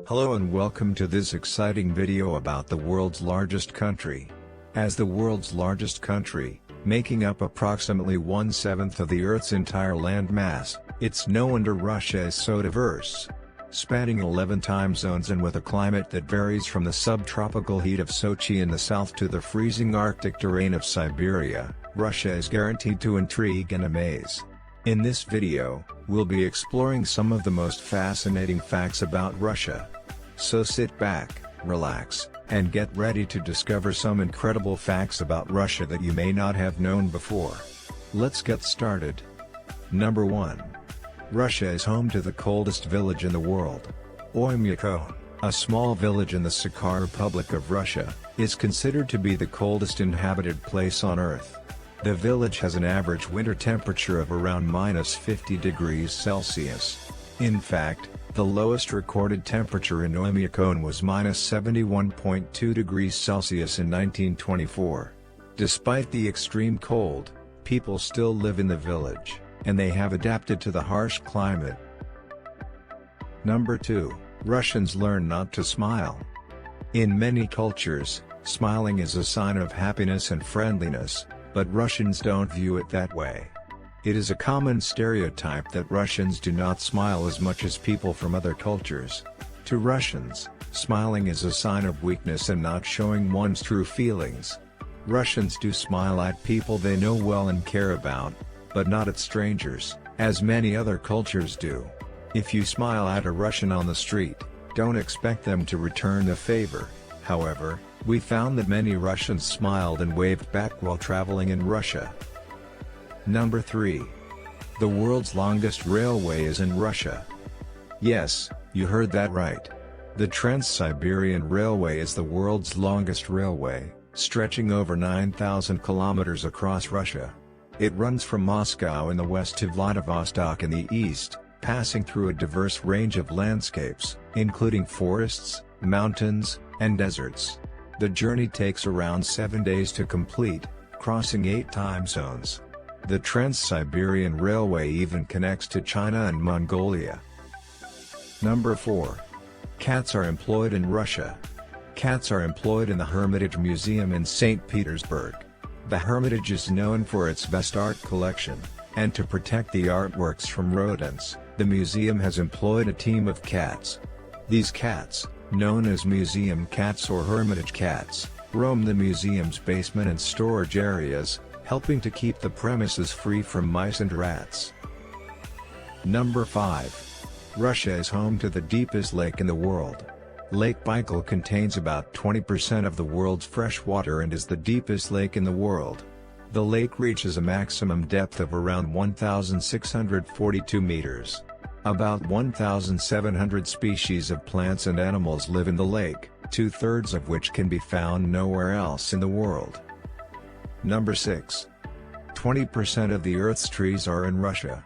Hello and welcome to this exciting video about the world's largest country. As the world's largest country, making up approximately 1/7 of the Earth's entire land mass, it's no wonder Russia is so diverse. Spanning 11 time zones and with a climate that varies from the subtropical heat of Sochi in the south to the freezing Arctic terrain of Siberia, Russia is guaranteed to intrigue and amaze. In this video, we'll be exploring some of the most fascinating facts about Russia. So sit back, relax, and get ready to discover some incredible facts about Russia that you may not have known before. Let's get started. Number 1. Russia is home to the coldest village in the world. Oymyakon, a small village in the Sakha Republic of Russia, is considered to be the coldest inhabited place on Earth. The village has an average winter temperature of around -50 degrees Celsius. In fact, the lowest recorded temperature in Oymyakon was -71.2 degrees Celsius in 1924. Despite the extreme cold, people still live in the village, and they have adapted to the harsh climate. Number 2. Russians learn not to smile. In many cultures, smiling is a sign of happiness and friendliness, but Russians don't view it that way. It is a common stereotype that Russians do not smile as much as people from other cultures. To Russians, smiling is a sign of weakness and not showing one's true feelings. Russians do smile at people they know well and care about, but not at strangers, as many other cultures do. If you smile at a Russian on the street, don't expect them to return the favor. However, we found that many Russians smiled and waved back while traveling in Russia. Number 3. The world's longest railway is in Russia. Yes, you heard that right. The Trans-Siberian Railway is the world's longest railway, stretching over 9,000 kilometers across Russia. It runs from Moscow in the west to Vladivostok in the east, passing through a diverse range of landscapes, including forests, mountains, and deserts. The journey takes around 7 days to complete, crossing 8 time zones. The Trans-Siberian Railway even connects to China and Mongolia. Number 4. Cats are employed in Russia. Cats are employed in the Hermitage Museum in St. Petersburg. The Hermitage is known for its vast art collection, and to protect the artworks from rodents, the museum has employed a team of cats. These cats, known as museum cats or Hermitage cats, roam the museum's basement and storage areas, helping to keep the premises free from mice and rats. Number 5. Russia is home to the deepest lake in the world. Lake Baikal contains about 20% of the world's fresh water and is the deepest lake in the world. The lake reaches a maximum depth of around 1,642 meters. About 1,700 species of plants and animals live in the lake, 2/3 of which can be found nowhere else in the world. Number 6. 20% of the Earth's trees are in Russia.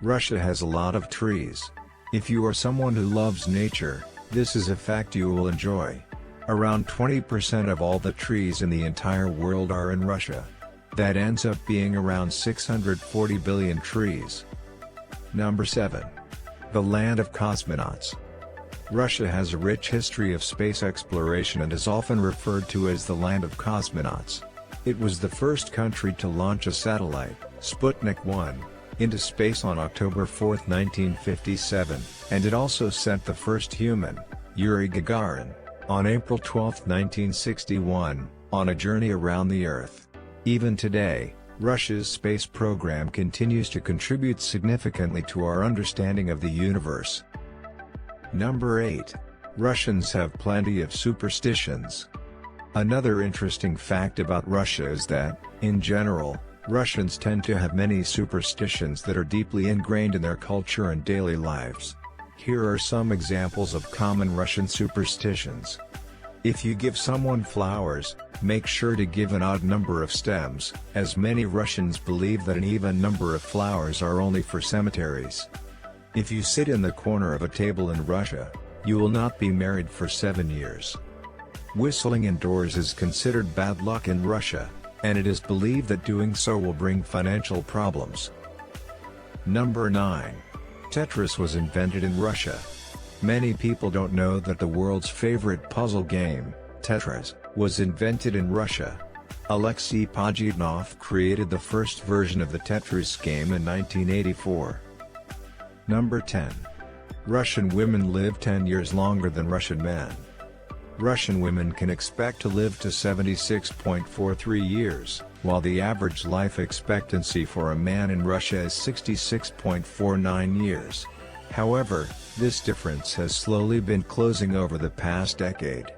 Russia has a lot of trees. If you are someone who loves nature, this is a fact you will enjoy. Around 20% of all the trees in the entire world are in Russia. That ends up being around 640 billion trees. Number 7. The land of cosmonauts. Russia has a rich history of space exploration and is often referred to as the land of cosmonauts. It was the first country to launch a satellite, Sputnik 1, into space on October 4, 1957, and it also sent the first human, Yuri Gagarin, on April 12, 1961, on a journey around the Earth. Even today, Russia's space program continues to contribute significantly to our understanding of the universe. Number 8. Russians have plenty of superstitions. Another interesting fact about Russia is that, in general, Russians tend to have many superstitions that are deeply ingrained in their culture and daily lives. Here are some examples of common Russian superstitions. If you give someone flowers, make sure to give an odd number of stems, as many Russians believe that an even number of flowers are only for cemeteries. If you sit in the corner of a table in Russia, you will not be married for 7 years. Whistling indoors is considered bad luck in Russia, and it is believed that doing so will bring financial problems. Number 9. Tetris was invented in Russia. Many people don't know that the world's favorite puzzle game, Tetris, was invented in Russia. Alexei Pajitnov created the first version of the Tetris game in 1984. Number 10. Russian women live 10 years longer than Russian men. Russian women can expect to live to 76.43 years, while the average life expectancy for a man in Russia is 66.49 years. However, this difference has slowly been closing over the past decade.